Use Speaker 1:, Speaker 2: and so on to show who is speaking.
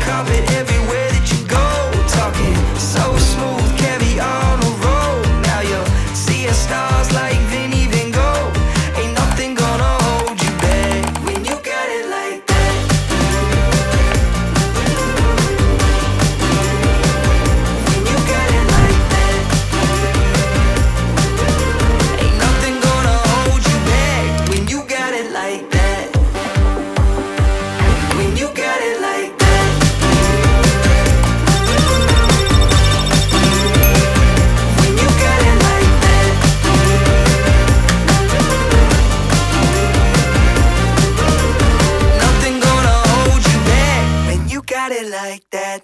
Speaker 1: carpet everywhere that you go. Talking so smooth, carry on a roll. Now you're seeing stars like Vinny Van Gogh. Ain't nothing gonna hold you back when you got it like that. When you got it like that. Ain't nothing gonna hold you back when you got it like that. When you got it like that. When you got it like that. Nothing gonna hold you back when you got it like that.